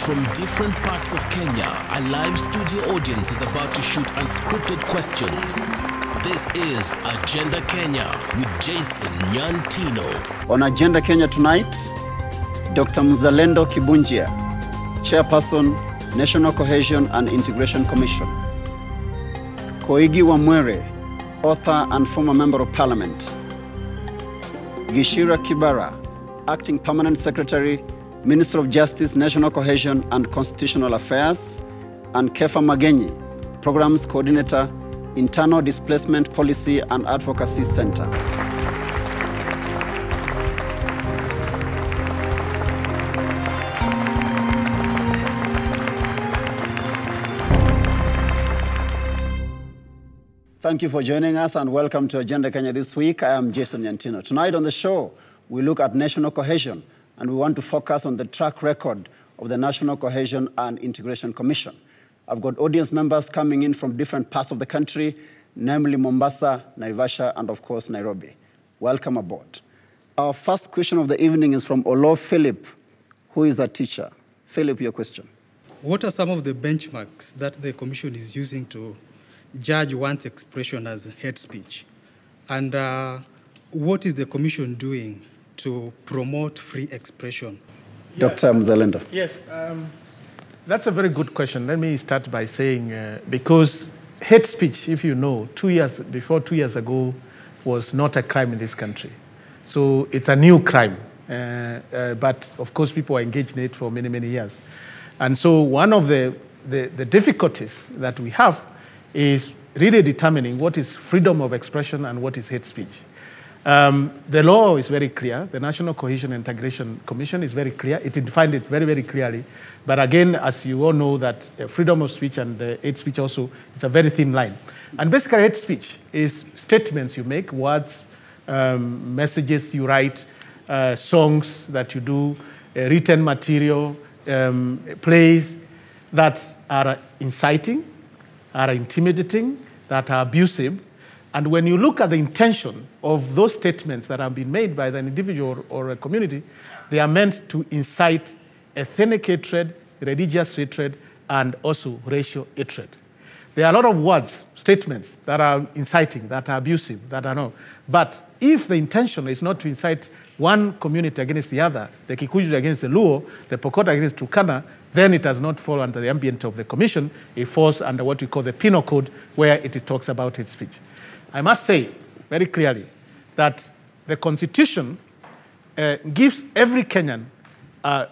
From different parts of Kenya, a live studio audience is about to shoot unscripted questions. This is Agenda Kenya with Jason Nyantino. On Agenda Kenya tonight, Dr. Zalando Kibunjia, Chairperson, National Cohesion and Integration Commission. Koigi Wamwere, author and former Member of Parliament. Gishira Kibara, Acting Permanent Secretary, Minister of Justice, National Cohesion and Constitutional Affairs, and Kefa Magenyi, Programs Coordinator, Internal Displacement Policy and Advocacy Center. Thank you for joining us and welcome to Agenda Kenya this week. I am Jason Nyantino. Tonight on the show, we look at national cohesion, and we want to focus on the track record of the National Cohesion and Integration Commission. I've got audience members coming in from different parts of the country, namely Mombasa, Naivasha, and of course, Nairobi. Welcome aboard. Our first question of the evening is from Olo Philip, who is a teacher. Philip, your question. What are some of the benchmarks that the Commission is using to judge one's expression as hate speech? And what is the Commission doing to promote free expression? Dr. Zalando. Yes, that's a very good question. Let me start by saying, because hate speech, if you know, 2 years ago, was not a crime in this country. So it's a new crime. But of course, people are engaged in it for many, many years. And so one of the difficulties that we have is really determining what is freedom of expression and what is hate speech. The law is very clear. The National Cohesion and Integration Commission is very clear. It defined it very, very clearly. But again, as you all know, that freedom of speech and hate speech also is a very thin line. And basically, hate speech is statements you make, words, messages you write, songs that you do, written material, plays that are inciting, are intimidating, that are abusive. And when you look at the intention of those statements that have been made by an individual or a community, they are meant to incite ethnic hatred, religious hatred, and also racial hatred. There are a lot of words, statements that are inciting, that are abusive, that are not. But if the intention is not to incite one community against the other, the Kikuyu against the Luo, the Pokot against Turkana, then it does not fall under the ambient of the Commission. It falls under what we call the Penal Code, where it talks about hate speech. I must say very clearly that the Constitution gives every Kenyan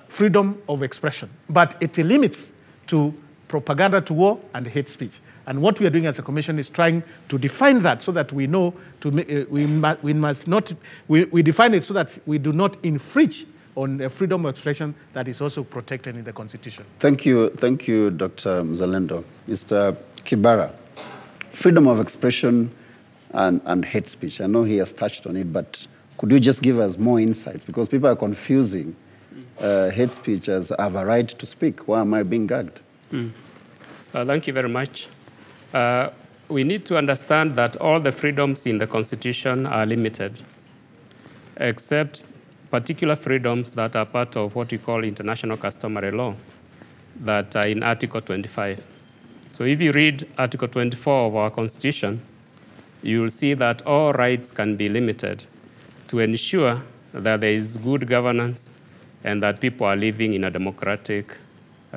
freedom of expression, but it limits to propaganda to war and hate speech. And what we are doing as a Commission is trying to define that so that we know we define it so that we do not infringe on a freedom of expression that is also protected in the Constitution. Thank you, Dr. Zalando. Mr. Kibara, freedom of expression and hate speech. I know he has touched on it, but could you just give us more insights? Because people are confusing hate speech as I have a right to speak. Why am I being gagged? Thank you very much. We need to understand that all the freedoms in the Constitution are limited, except particular freedoms that are part of what we call international customary law that are in Article 25. So if you read Article 24 of our Constitution, you will see that all rights can be limited to ensure that there is good governance and that people are living in a democratic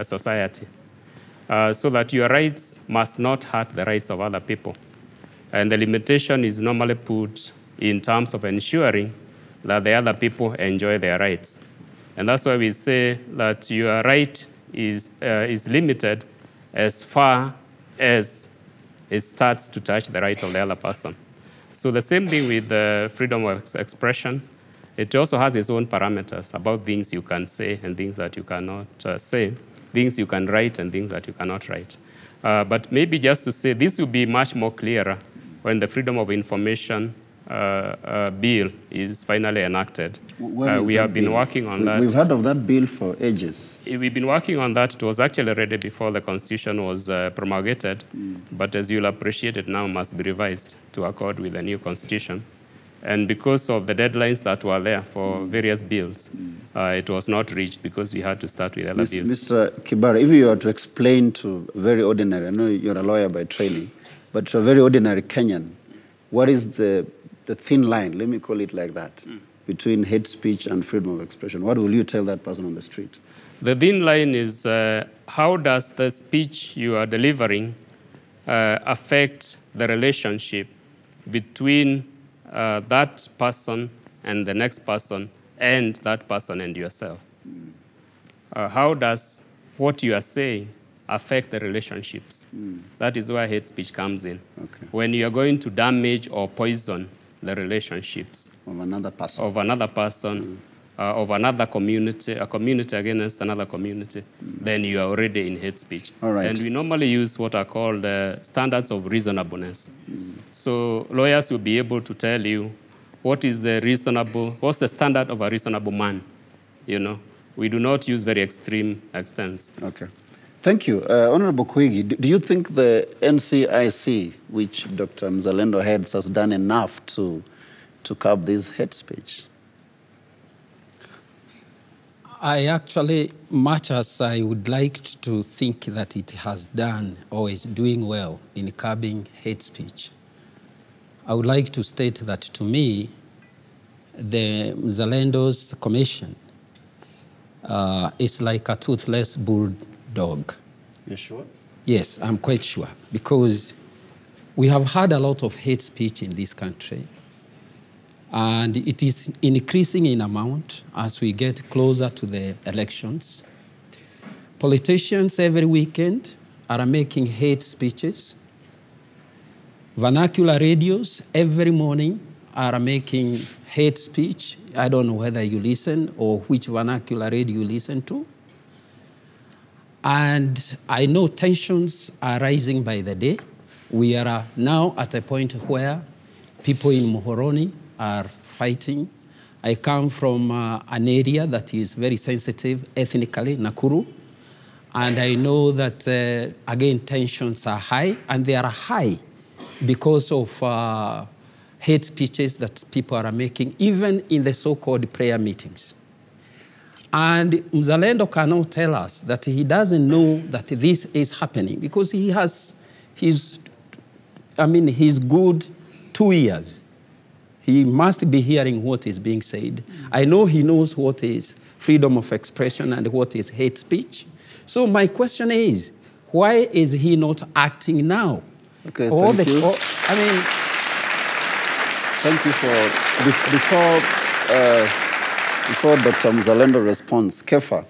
society. So that your rights must not hurt the rights of other people. And the limitation is normally put in terms of ensuring that the other people enjoy their rights. And that's why we say that your right is limited as far as it starts to touch the right of the other person. So the same thing with the freedom of expression. It also has its own parameters about things you can say and things that you cannot say, things you can write and things that you cannot write. But maybe just to say, this will be much more clearer when the Freedom of Information bill is finally enacted. We have been working on that. We've heard of that bill for ages. We've been working on that. It was actually ready before the Constitution was promulgated. But as you'll appreciate, it now must be revised to accord with the new Constitution. And because of the deadlines that were there for various bills, it was not reached because we had to start with other bills. Mr. Kibara, if you were to explain to a very ordinary, I know you're a lawyer by training, but to a very ordinary Kenyan, what is the thin line, let me call it like that, between hate speech and freedom of expression? What will you tell that person on the street? The thin line is how does the speech you are delivering affect the relationship between that person and the next person and that person and yourself? How does what you are saying affect the relationships? That is where hate speech comes in. Okay. When you are going to damage or poison the relationships Of another person. of another person, of another community, a community against another community, then you are already in hate speech. All right. And we normally use what are called standards of reasonableness. So lawyers will be able to tell you what's the standard of a reasonable man, you know. We do not use very extreme extents. Okay. Thank you. Honorable Koigi, do you think the NCIC, which Dr. Zalando heads, has done enough to curb this hate speech? I actually, much as I would like to think that it has done or is doing well in curbing hate speech, I would like to state that to me, the Zalando's commission is like a toothless bulldog. You sure? Yes, I'm quite sure, because we have had a lot of hate speech in this country, and it is increasing in amount as we get closer to the elections. Politicians every weekend are making hate speeches. Vernacular radios every morning are making hate speech. I don't know whether you listen or which vernacular radio you listen to. And I know tensions are rising by the day. We are now at a point where people in Muhoroni are fighting. I come from an area that is very sensitive ethnically, Nakuru, and I know that, again, tensions are high, and they are high because of hate speeches that people are making, even in the so-called prayer meetings. And Zalando cannot tell us that he doesn't know that this is happening, because he has his good 2 years. He must be hearing what is being said. I know he knows what is freedom of expression and what is hate speech. So my question is, why is he not acting now? Okay, thank you. Thank you before Dr. Zalando responds, Kefa,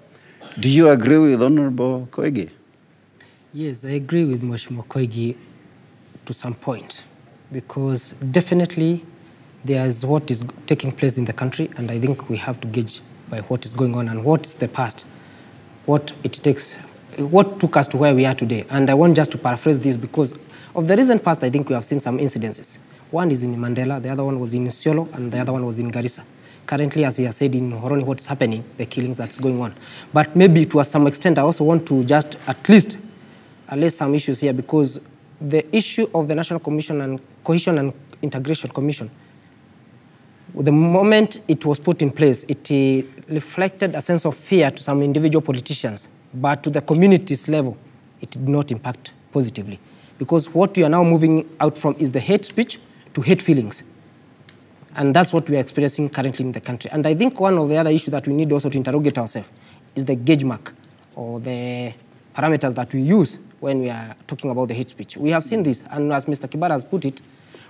do you agree with Honorable Koigi? Yes, I agree with Mheshimiwa Koigi to some point, because definitely there's what is taking place in the country, and I think we have to gauge by what is going on and what's the past, what it takes, what took us to where we are today. And I want just to paraphrase this because of the recent past. I think we have seen some incidences. One is in Mandela, the other one was in Isiolo, and the other one was in Garissa. Currently, as he has said, in Muhoroni, what's happening, the killings that's going on. But maybe to some extent, I also want to just at least allay some issues here, because the issue of the National Cohesion and Integration Commission, the moment it was put in place, it reflected a sense of fear to some individual politicians, but to the community's level, it did not impact positively. Because what we are now moving out from is the hate speech to hate feelings. And that's what we are experiencing currently in the country. And I think one of the other issues that we need also to interrogate ourselves is the gauge mark, or the parameters that we use when we are talking about the hate speech. We have seen this, and as Mr. Kibara has put it,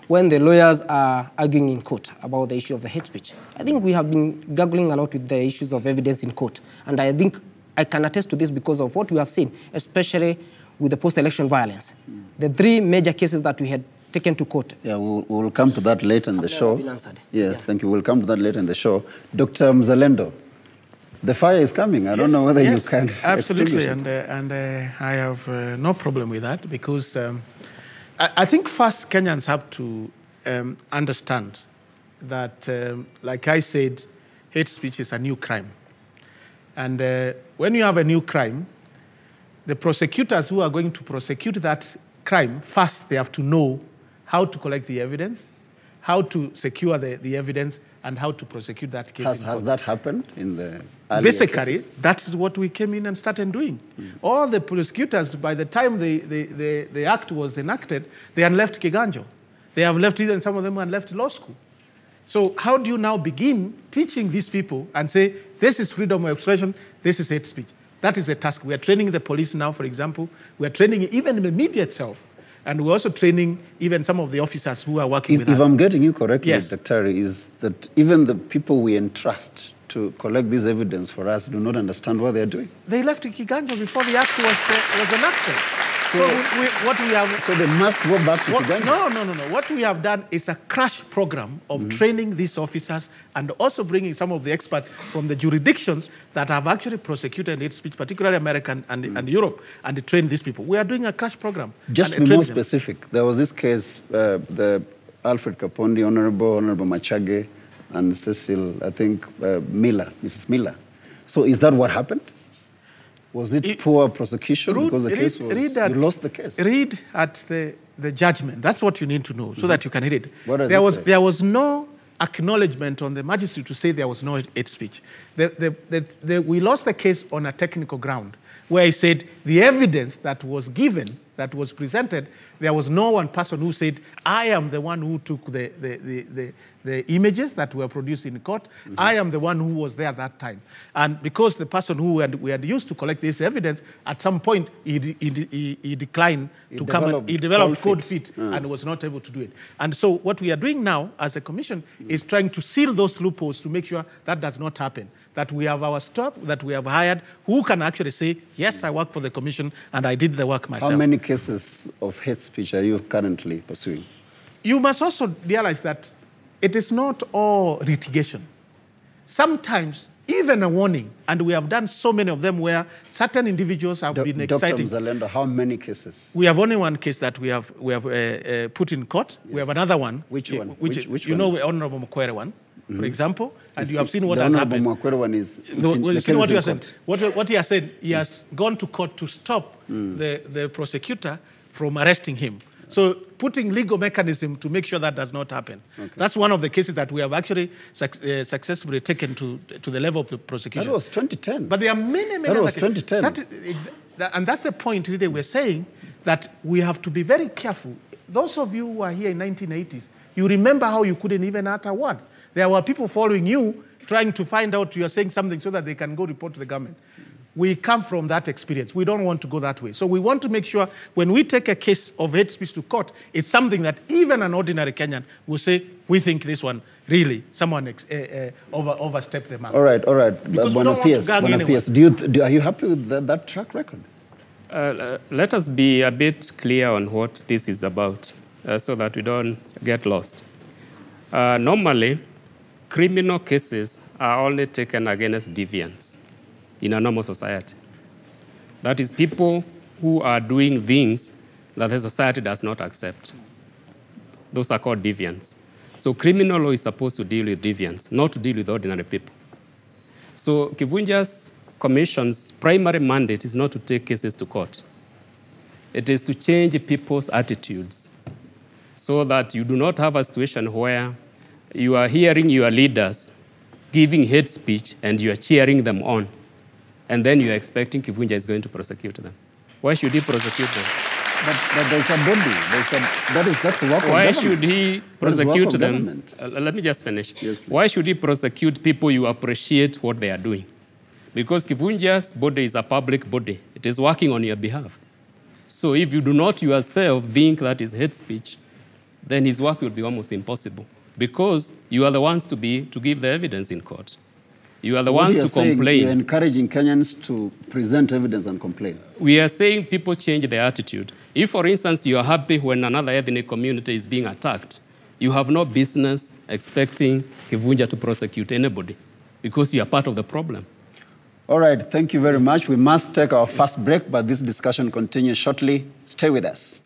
when the lawyers are arguing in court about the issue of the hate speech, I think we have been gaggling a lot with the issues of evidence in court. And I think I can attest to this because of what we have seen, especially with the post-election violence. The 3 major cases that we had taken to court. Yeah, we'll come to that later in the show. Been answered. Yes, Yeah. Thank you. We'll come to that later in the show. Dr. Zalando, the fire is coming. I don't know whether you can absolutely, extinguish it. and I have no problem with that, because I think first Kenyans have to understand that, like I said, hate speech is a new crime. And when you have a new crime, the prosecutors who are going to prosecute that crime, first they have to know how to collect the evidence, how to secure the evidence, and how to prosecute that case. Has that happened in the earlier Basically, cases? that is what we came in and started doing. All the prosecutors, by the time the act was enacted, they had left Kiganjo. They have left, even some of them had left law school. So how do you now begin teaching these people and say, this is freedom of expression, this is hate speech? That is a task. We are training the police now, for example. We are training even the media itself. And we're also training even some of the officers who are working with us. If I'm getting you correctly, yes, Dr. is that even the people we entrust to collect this evidence for us do not understand what they're doing. They left Kiganjo before the act was enacted. So they must go back to Kiganjo. No. What we have done is a crash program of training these officers and also bringing some of the experts from the jurisdictions that have actually prosecuted hate speech, particularly American and Europe, and train these people. We are doing a crash program. Just to be more specific, there was this case, the Alfred Kapondi, Honorable Machage, and Cecil, I think, Mrs. Miller. So is that what happened? Was it poor prosecution because the case was, you lost the case? Read at the judgment. That's what you need to know so that you can read it. What does it say? There was no acknowledgement on the magistrate to say there was no hate speech. We lost the case on a technical ground where he said the evidence that was given, that was presented, there was no one person who said, I am the one who took the images that were produced in court. I am the one who was there that time. And because the person who we had used to collect this evidence, at some point he declined to come and he developed cold feet and was not able to do it. And so what we are doing now as a commission is trying to seal those loopholes to make sure that does not happen. That we have our staff, that we have hired, who can actually say, yes, I work for the commission and I did the work myself. How many cases of hate speech are you currently pursuing? You must also realize that it is not all litigation. Sometimes, even a warning, and we have done so many of them where certain individuals have been exciting. Dr. Zalando, how many cases? We have only one case that we have put in court. Yes. We have another one. Which one? Which you know the Honorable Mokwere one, for example, and you have seen what has happened. The Honorable Mokwere one is what he has said, he has gone to court to stop the prosecutor from arresting him. So putting legal mechanism to make sure that does not happen. Okay. That's one of the cases that we have actually successfully taken to the level of the prosecution. That was 2010. But there are many that was 2010. And that's the point really we're saying, that we have to be very careful. Those of you who are here in 1980s, you remember how you couldn't even utter a word. There were people following you, trying to find out you are saying something so that they can go report to the government. We come from that experience. We don't want to go that way. So we want to make sure when we take a case of hate speech to court, it's something that even an ordinary Kenyan will say, we think this one, really, someone overstepped the mark. All right. Because we don't want to gang anyone. Are you happy with that track record? Let us be a bit clear on what this is about so that we don't get lost. Normally, criminal cases are only taken against deviants in a normal society. That is, people who are doing things that the society does not accept. Those are called deviants. So criminal law is supposed to deal with deviants, not to deal with ordinary people. So Kivunja's Commission's primary mandate is not to take cases to court. It is to change people's attitudes so that you do not have a situation where you are hearing your leaders giving hate speech and you are cheering them on. And then you are expecting Kivunja is going to prosecute them. Why should he prosecute them? But there's a body. That's the work of government. Why should he prosecute them? Let me just finish. Yes, why should he prosecute people you appreciate what they are doing? Because Kivunja's body is a public body. It is working on your behalf. So if you do not yourself think that is hate speech, then his work will be almost impossible. Because you are the ones to give the evidence in court. You are the ones to complain. You're encouraging Kenyans to present evidence and complain. We are saying people change their attitude. If, for instance, you are happy when another ethnic community is being attacked, you have no business expecting Kivunja to prosecute anybody because you are part of the problem. All right, thank you very much. We must take our first break, but this discussion continues shortly. Stay with us.